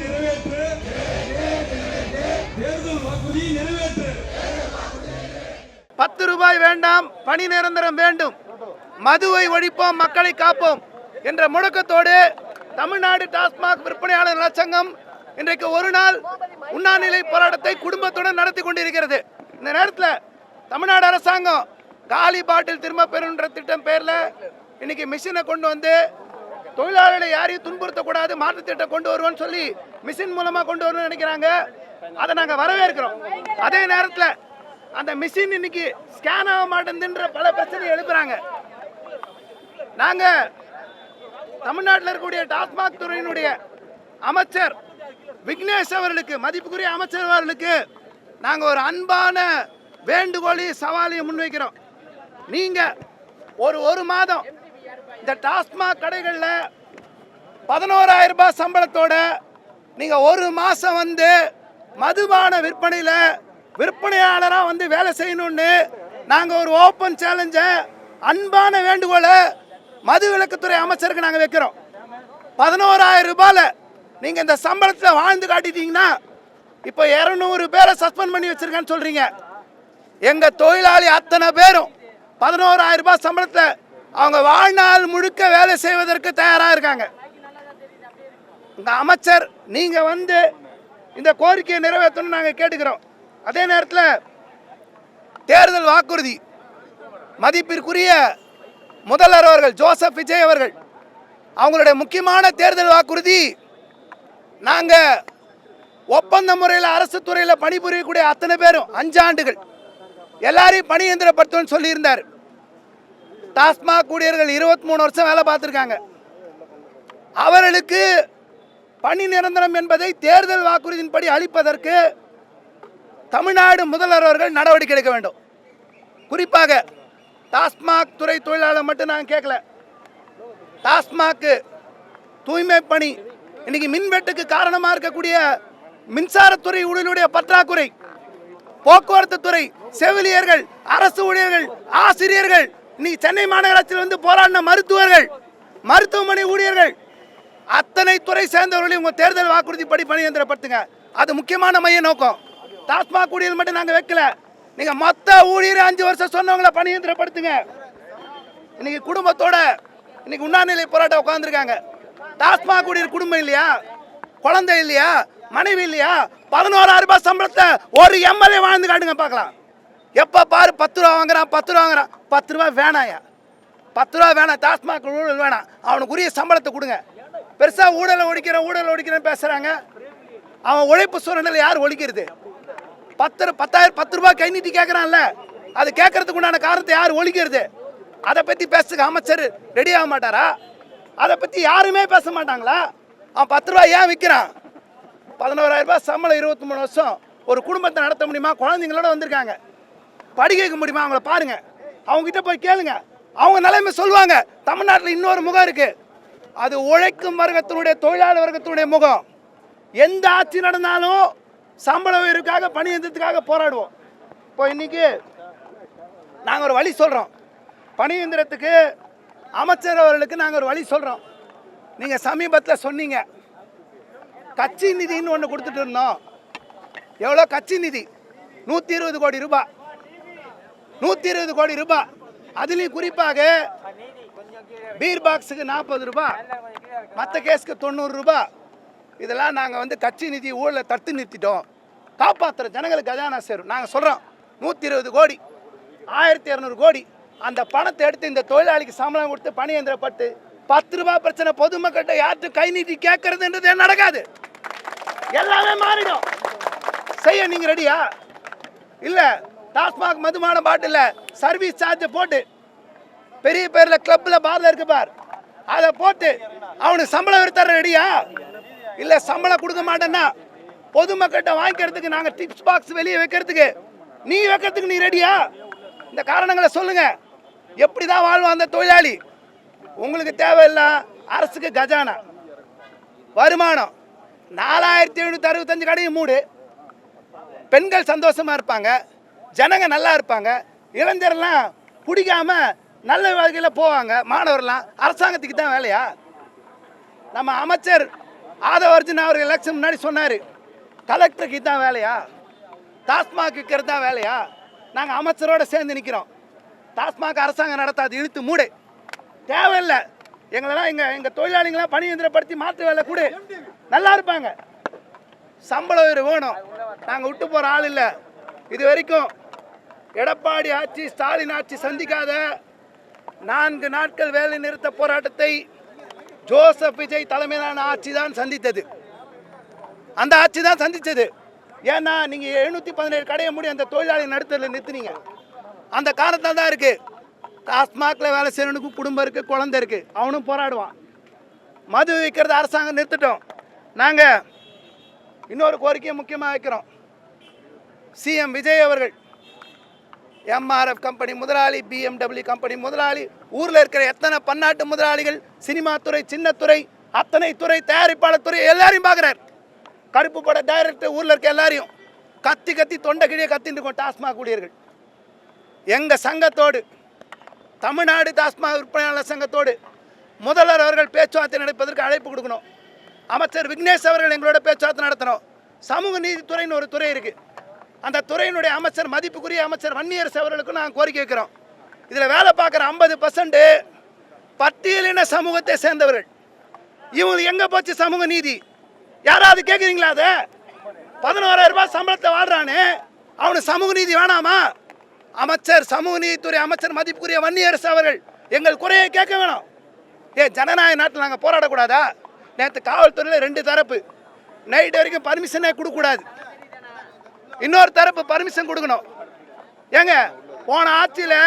நிறைவேற்று, தேர்தல் வாக்குறுதியை நிறைவேற்று. 10 ரூபாய் வேண்டாம், பணி நிரந்தரம் வேண்டும், மதுவை ஒழிப்போம், மக்களை காப்போம் என்ற முழக்கத்தோடு தமிழ்நாடு டாஸ்மாக் விற்பனையாளர் நலச்சங்கம் இன்றைக்கு ஒரு நாள் உண்ணாநிலை போராட்டத்தை குடும்பத்துடன் நடத்தி கொண்டிருக்கிறது. இந்த நேரத்தில் தமிழ்நாடு அரசாங்கம் காலி பாட்டில் திரும்ப பெறுன்ற திட்டம் பேரில் இன்னைக்கு மிஷினை கொண்டு வந்து தொழிலாளர்களை யாரையும் துன்புறுத்தக்கூடாது, மாற்று திட்டம் கொண்டு வருவோம்னு சொல்லி மிஷின் மூலமாக கொண்டு வரணும்னு நினைக்கிறாங்க. அதை நாங்கள் வரவேற்கிறோம். அதே நேரத்தில் அந்த மிஷின் இன்னைக்கு ஸ்கேன் ஆக மாட்டேங்குதுன்ற பல பிரச்சனை எழுப்புறாங்க. நாங்கள் தமிழ்நாட்டில் இருக்கக்கூடிய டாஸ்மாக் துறையினுடைய அமைச்சர் விக்னேஷ் அவர்களுக்கு, மதிப்புக்குரிய அமைச்சர் அவர்களுக்கு நாங்கள் ஒரு அன்பான வேண்டுகோளையும் சவாலையும் முன்வைக்கிறோம். நீங்கள் ஒரு மாதம் இந்த டாஸ்மாக் கடைகளில் 11,000 ரூபாய் சம்பளத்தோட நீங்கள் ஒரு மாதம் வந்து மதுபான விற்பனையில் விற்பனையாளராக வந்து வேலை செய்யணும்னு நாங்கள் ஒரு ஓப்பன் சேலஞ்சை, அன்பான வேண்டுகோளை மது விலக்குத்துறை அமைச்சருக்கு நாங்கள் வைக்கிறோம். 11,000 ரூபாயில் நீங்கள் இந்த சம்பளத்தில் வாழ்ந்து காட்டிட்டீங்கன்னா இப்போ 200 பேரை சஸ்பெண்ட் பண்ணி வச்சிருக்கேன்னு சொல்கிறீங்க. எங்கள் தொழிலாளி அத்தனை பேரும் 11,000 ரூபாய் சம்பளத்தில் அவங்க வாழ்நாள் முழுக்க வேலை செய்வதற்கு தயாராக இருக்காங்க. இந்த அமைச்சர் நீங்கள் வந்து இந்த கோரிக்கையை நிறைவேற்றணும்னு நாங்கள் கேட்டுக்கிறோம். அதே நேரத்தில் தேர்தல் வாக்குறுதி மதிப்பிற்குரிய முதல்வர் அவர்கள் ஜோசப் விஜய் அவர்கள் அவங்களுடைய முக்கியமான தேர்தல் வாக்குறுதி, நாங்கள் ஒப்பந்த முறையில் அரசு துறையில் பணிபுரியக்கூடிய அத்தனை பேரும் 5 ஆண்டுகள் எல்லாரையும் பணி இயந்திரப்படுத்தும்னு சொல்லியிருந்தார். டாஸ்மாக் ஊழியர்கள் 23 வருஷம் வேலை பார்த்துருக்காங்க. அவர்களுக்கு பணி நிரந்தரம் என்பதை தேர்தல் வாக்குறுதியின்படி அளிப்பதற்கு தமிழ்நாடு முதல்வர் அவர்கள் நடவடிக்கை எடுக்க வேண்டும். குறிப்பாக டாஸ்மாக் துறை தொழிலாளர் மட்டும் நாங்கள் கேட்கல. டாஸ்மாக் தூய்மை பணி இன்னைக்கு மின்வெட்டுக்கு காரணமாக இருக்கக்கூடிய மின்சாரத்துறை ஊழியர்களுடைய பற்றாக்குறை, போக்குவரத்து துறை செவிலியர்கள், அரசு ஊழியர்கள், ஆசிரியர்கள், இன்னைக்கு சென்னை மாநகராட்சியில் வந்து போராடின மருத்துவர்கள், மருத்துவமனை ஊழியர்கள், அத்தனை துறை சேர்ந்தவர்களையும் உங்கள் தேர்தல் வாக்குறுதி படி பணியந்திரப்படுத்துங்க. அது முக்கியமான மைய நோக்கம். டாஸ்மாக் ஊழியர்கள் மட்டும் நாங்கள் வைக்கல. நீங்கள் மொத்த ஊழியர் 5 வருஷம் சொன்னவங்களை பணியந்திரப்படுத்துங்க. இன்னைக்கு குடும்பத்தோட இன்னைக்கு உண்ணாநிலை போராட்டம் உட்காந்துருக்காங்க. டாஸ்மாக் ஊழியர் குடும்பம் இல்லையா, குழந்தை இல்லையா, மனைவி இல்லையா? 11,000 ரூபாய் சம்பளத்தை ஒரு எம்எல்ஏ வாழ்ந்து காட்டுங்க பார்க்கலாம். எப்போ பாரு 10 ரூபா வாங்குறான், 10 ரூபா வாங்குறான். 10 ரூபா வேணாயா, 10 ரூபா வேணாம். டாஸ்மாக் ஊழல் வேணாம், அவனுக்கு உரிய சம்பளத்தை கொடுங்க. பெருசாக ஊழலை ஒழிக்கிறேன்னு பேசுகிறாங்க. அவன் உழைப்பு சூழ்நிலை யார் ஒழிக்கிறது? 10 ரூபாய் கை நீட்டி கேட்குறான்ல, அது கேட்கறதுக்கு உண்டான காரணத்தை யார் ஒழிக்கிறது? அதை பற்றி பேசுறதுக்கு அமைச்சர் ரெடி ஆக மாட்டாரா? அதை பற்றி யாருமே பேச மாட்டாங்களா? அவன் 10 ரூபா ஏன் விற்கிறான்? 11,000 ரூபாய் சம்பளம், 23 வருஷம் ஒரு குடும்பத்தை நடத்த முடியுமா? குழந்தைங்களோட வந்திருக்காங்க, படிக்க வைக்க முடியுமா? அவங்கள பாருங்க, அவங்ககிட்ட போய் கேளுங்க, அவங்க நிலைமை சொல்லுவாங்க. தமிழ்நாட்டில் இன்னொரு முகம் இருக்கு, அது உழைக்கும் வர்க்கத்தினுடைய தொழிலாளர் வர்க்கத்தினுடைய முகம். எந்த ஆட்சி நடந்தாலும் சம்பள உயர்வுக்காக பணி இயந்திரத்துக்காக போராடுவோம். இப்போ இன்னைக்கு நாங்கள் ஒரு வழி சொல்கிறோம். பணி இயந்திரத்துக்கு அமைச்சர் அவர்களுக்கு நாங்கள் ஒரு வழி சொல்கிறோம். நீங்கள் சமீபத்தில் சொன்னீங்க கட்சி நிதின்னு ஒன்று கொடுத்துட்டு இருந்தோம். எவ்வளோ கட்சி நிதி? 120 கோடி ரூபாய். 120 கோடி ரூபாய். அதுலேயும் குறிப்பாக பீர் பாக்ஸுக்கு 40 ரூபாய், மற்ற கேஸுக்கு 90 ரூபாய். இதெல்லாம் நாங்கள் வந்து கட்சி நிதி ஊழலை தடுத்து நிறுத்திட்டோம். காப்பாற்றுற ஜனங்களுக்கு கஜானா சேரும். நாங்கள் சொல்கிறோம் 120 கோடி, 1200 கோடி அந்த பணத்தை எடுத்து இந்த தொழிலாளிக்கு சம்பளம் கொடுத்து பணி இயந்திரப்பட்டு 10 ரூபாய் பிரச்சனை பொதுமக்கள்கிட்ட யார்கிட்ட கை நீட்டி கேட்கறதுன்றது நடக்காது. எல்லாமே மாறிடும். செய்ய நீங்கள் ரெடியா? இல்லை, டாஸ்மாக் மதுபான பாட்டில் சர்வீஸ் சார்ஜை போட்டு பெரிய பேரில் கிளப்பில் பாரில் இருக்கு பார், அதை போட்டு அவனுக்கு சம்பளம் எடுத்துற ரெடியா? இல்லை, சம்பளம் கொடுக்க மாட்டேன்னா பொதுமக்கள்கிட்ட வாங்கிக்கிறதுக்கு நாங்கள் டிப்ஸ் பாக்ஸ் வெளியே வைக்கிறதுக்கு நீ ரெடியா? இந்த காரணங்களை சொல்லுங்க. எப்படி தான் வாழ்வான் அந்த தொழிலாளி? உங்களுக்கு தேவையில்லை அரசுக்கு கஜானா வருமானம். 4765 கடையும் மூடு, பெண்கள் சந்தோஷமா இருப்பாங்க, ஜனங்க நல்லா இருப்பாங்க, இளைஞர்லாம் குடிக்காம நல்ல வகையில் போவாங்க, மாணவர்லாம். அரசாங்கத்துக்கு தான் வேலையா? நம்ம அமைச்சர் ஆதவர்ஜுன் அவர் எலெக்ஷன் முன்னாடி சொன்னார், கலெக்டருக்கு இதுதான் வேலையா, டாஸ்மாக் விற்கிறது தான் வேலையா, நாங்கள் அமைச்சரோடு சேர்ந்து நிற்கிறோம், டாஸ்மாக் அரசாங்கம் நடத்தாது, இழுத்து மூடு, தேவையில்லை, எங்களெல்லாம் எங்கள் தொழிலாளிகளாம் பணி எந்திரப்படுத்தி மாற்று வேலை கூட நல்லா இருப்பாங்க, சம்பள உயர்வு வேணும், நாங்கள் விட்டு போகிற ஆள் இல்லை. இது வரைக்கும் எடப்பாடி ஆட்சி ஸ்டாலின் ஆட்சி சந்திக்காத 4 நாட்கள் வேலை நிறுத்த போராட்டத்தை ஜோசப் விஜய் தலைமையிலான ஆட்சி தான் சந்தித்தது. அந்த ஆட்சி தான் சந்தித்தது. ஏன்னா நீங்கள் 717 கடையை மூடி அந்த தொழிலாளி நடுத்தரில் நிறுத்தினீங்க. அந்த காரணத்தால் தான் இருக்குது. டாஸ்மாகில் வேலை செய்யறவனுக்கு குடும்பம் இருக்குது, குழந்தை இருக்குது, அவனும் போராடுவான். மது விற்கிறது அரசாங்கம் நிறுத்திட்டோம். நாங்கள் இன்னொரு கோரிக்கையை முக்கியமாக வைக்கிறோம். சிஎம் விஜய் அவர்கள் எம்ஆர்எஃப் கம்பெனி முதலாளி, BMW கம்பெனி முதலாளி, ஊரில் இருக்கிற எத்தனை பன்னாட்டு முதலாளிகள், சினிமா துறை, சின்னத்துறை, அத்தனை துறை, தயாரிப்பாளர் துறை எல்லாரையும் பார்க்குறார். கருப்பு பட டைரக்டர் ஊரில் இருக்க எல்லாரையும் கத்தி கத்தி தொண்டை கிழியே கத்தின்னு இருக்கோம். டாஸ்மாக் ஊழியர்கள் எங்கள் சங்கத்தோடு, தமிழ்நாடு டாஸ்மாக் விற்பனையாளர் சங்கத்தோடு முதல்வர் அவர்கள் பேச்சுவார்த்தை நடப்பதற்கு அழைப்பு கொடுக்கணும். அமைச்சர் விக்னேஷ் அவர்கள் எங்களோட பேச்சுவார்த்தை நடத்தணும். சமூக நீதித்துறைன்னு ஒரு துறை இருக்குது. அந்த துறையினுடைய அமைச்சர், மதிப்புக்குரிய அமைச்சர் வன்னியரசு அவர்களுக்கும் நாங்கள் கோரிக்கை வைக்கிறோம். இதில் வேலை பார்க்குற 50% பட்டியலின சமூகத்தை சேர்ந்தவர்கள். இவங்களுக்கு எங்கே போச்சு சமூக நீதி? யாராவது கேட்குறீங்களா? அதை 11,000 ரூபாய் சம்பளத்தை வாழ்றானே, அவனுக்கு சமூக நீதி வேணாமா? அமைச்சர், சமூக நீதித்துறை அமைச்சர் மதிப்புக்குரிய வன்னியரசு அவர்கள் எங்கள் குறையை கேட்க வேணும். ஜனநாயக நாட்டில் நாங்கள் போராடக்கூடாதா? நேற்று காவல்துறையில் 2 தரப்பு நைட் வரைக்கும் பர்மிஷனே கொடுக்கக்கூடாது, இன்னொரு தரப்பு பர்மிஷன் கொடுக்கணும். ஏங்க, போன ஆட்சியில்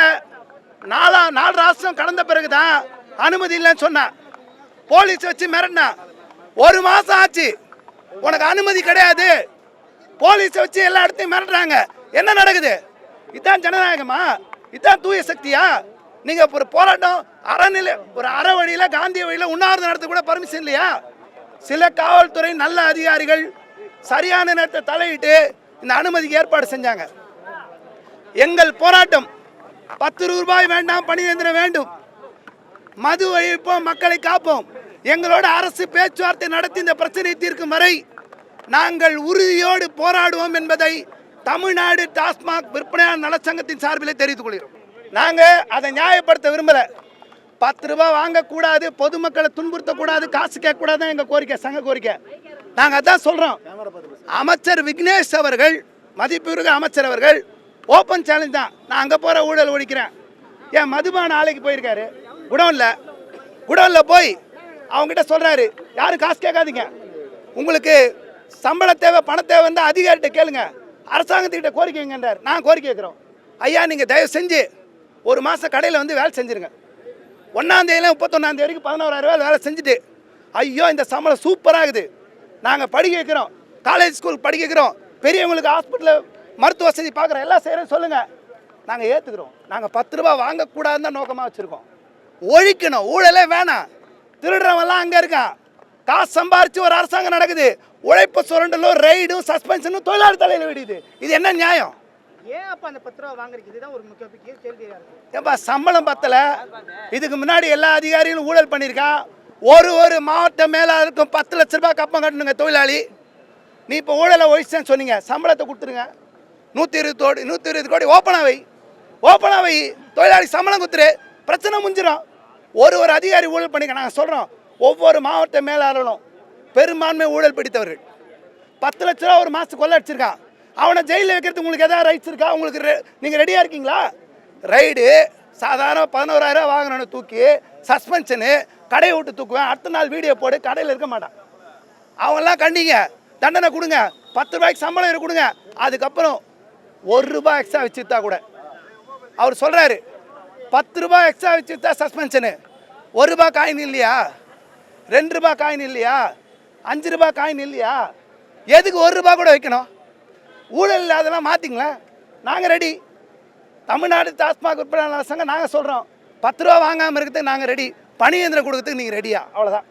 4 ராஷ்டிரம் கடந்த பிறகு தான் அனுமதி இல்லைன்னு சொன்னா, போலீஸ் வச்சு மிரட்டினா. 1 மாதம் ஆச்சு, உனக்கு அனுமதி கிடையாது, போலீஸை வச்சு எல்லா இடத்தையும் மிரட்டுறாங்க. என்ன நடக்குது? இதுதான் ஜனநாயகமா? இதுதான் தூய சக்தியா? நீங்கள் ஒரு போராட்டம் அறநிலை, ஒரு அற வழியில், காந்திய வழியில் உண்ணாவிரதம் நடத்த கூட பர்மிஷன் இல்லையா? சில காவல்துறை நல்ல அதிகாரிகள் சரியான நேரத்தை தலையிட்டு இந்த அனுமதிக்கு ஏற்பாடு செஞ்சாங்க. எங்கள் போராட்டம் 10 ரூபாய் வேண்டாம், பணி இயந்திரம் வேண்டும், மது ஒழிப்போம், மக்களை காப்போம். எங்களோட அரசு பேச்சுவார்த்தை நடத்தி இந்த பிரச்சனை தீர்க்கும் வரை நாங்கள் உறுதியோடு போராடுவோம் என்பதை தமிழ்நாடு டாஸ்மாக் விற்பனையாளர் நலச்சங்கத்தின் சார்பில் தெரிவித்துக் கொள்கிறோம். நாங்கள் அதை நியாயப்படுத்த விரும்பலை. 10 ரூபாய் வாங்கக்கூடாது, பொதுமக்களை துன்புறுத்தக்கூடாது, காசு கேட்கக்கூடாது தான் எங்கள் கோரிக்கை, சங்க கோரிக்கை. நாங்கள் அதான் சொல்கிறோம். அமைச்சர் விக்னேஷ் அவர்கள், மதிப்புமிகு அமைச்சர் அவர்கள் ஓப்பன் சேலஞ்ச் தான், நான் அங்கே போகிற ஊழல் ஒழிக்கிறேன். ஏன் மதுபான ஆலைக்கு போயிருக்காரு, குடோனில் போய் அவங்ககிட்ட சொல்கிறாரு, யாரும் காசு கேட்காதீங்க, உங்களுக்கு சம்பள தேவை, பண தேவை இருந்தால் அதிகாரிகிட்ட கேளுங்க, அரசாங்கத்துக்கிட்ட கோரிக்கை வைங்கன்றார். நான் கோரிக்கை வைக்கிறோம், ஐயா நீங்கள் தயவு செஞ்சு 1 மாதம் கடையில் வந்து வேலை செஞ்சுருங்க. 1ஆம் தேதியில 31ஆம் தேதி வரைக்கும் 11,000 ரூபாய் வேலை செஞ்சுட்டு, ஐயோ இந்த சம்பளம் சூப்பராகுது, நாங்கள் படிக்க வைக்கிறோம், காலேஜ் ஸ்கூல் படிக்க வைக்கிறோம், பெரியவங்களுக்கு ஹாஸ்பிட்டலில் மருத்துவ வசதி பார்க்குறோம், எல்லாம் செய்கிறேன்னு சொல்லுங்கள், நாங்கள் ஏற்றுக்கிறோம். நாங்கள் 10 ரூபா வாங்கக்கூடாதுன்னு தான் நோக்கமாக வச்சுருக்கோம். ஒழிக்கணும், ஊழலே வேணாம். திருடுறவெல்லாம் அங்கே இருக்கான், காசு சம்பாரித்து ஒரு அரசாங்கம் நடக்குது, உழைப்பு சுரண்டலும் ரைடும் சஸ்பென்ஷனும் தொழிலாளர் தலையில் விடுது. இது என்ன நியாயம்? ஏன் அப்ப அந்த 10 ரூபா வாங்குறீங்க? இதுதான் ஒரு முக்கிய கேள்வியா இருக்கு. ஏப்பா சம்பளம் பத்தல, இதுக்கு முன்னாடி எல்லா அதிகாரிகளும் ஊழல் பண்ணியிருக்கான். ஒரு மாவட்ட மேலாளருக்கும் 10 லட்ச ரூபாய் கப்பம் கட்டணுங்க தொழிலாளி. நீ இப்போ ஊழலை ஒழிச்சேன்னு சொன்னீங்க, சம்பளத்தை கொடுத்துருங்க, 120 கோடி ஓப்பனாக வை, தொழிலாளி சம்பளம் கொடுத்துரு, பிரச்சனை முடிஞ்சிடும். ஒரு அதிகாரி ஊழல் பண்ணிக்க. நாங்கள் சொல்கிறோம், ஒவ்வொரு மாவட்ட மேலாளரும் பெரும்பான்மை ஊழல் பிடித்தவர்கள். 10 லட்ச ரூபா ஒரு மாதத்துக்கு கொள்ள அடிச்சிருக்கான். அவனை ஜெயிலில் வைக்கிறதுக்கு உங்களுக்கு எதாவது ரைட்ஸ் இருக்கா? உங்களுக்கு நீங்கள் ரெடியாக இருக்கீங்களா? ரைடு சாதாரண 11,000 ரூபா வாங்கினோன்னு தூக்கி சஸ்பென்ஷனு, கடையை விட்டு தூக்குவேன், அடுத்த நாள் வீடியோ போடு, கடையில் இருக்க மாட்டான். அவங்கெல்லாம் கண்டிங்க, தண்டனை கொடுங்க, 10 ரூபாய்க்கு சம்பளம் கொடுங்க. அதுக்கப்புறம் 1 ரூபாய் எக்ஸ்ட்ரா வச்சுருத்தா கூட அவர் சொல்கிறாரு, 10 ரூபாய் எக்ஸ்ட்ரா வச்சுருத்தா சஸ்பென்ஷனு, 1 ரூபாய் காயின் இல்லையா, 2 ரூபாய் காயின் இல்லையா, 5 ரூபாய் காயின் இல்லையா, எதுக்கு 1 ரூபாய் கூட வைக்கணும்? ஊழல் இல்லாதெல்லாம் மாற்றிங்களேன், நாங்கள் ரெடி. தமிழ்நாடு டாஸ்மாக் விற்பனையாளர் சங்கம் நாங்கள் சொல்கிறோம், 10 ரூபா வாங்காமல் இருக்கிறதுக்கு நாங்கள் ரெடி, பணி இயந்திரம் கொடுக்கறதுக்கு நீங்கள் ரெடியா? அவ்வளோதான்.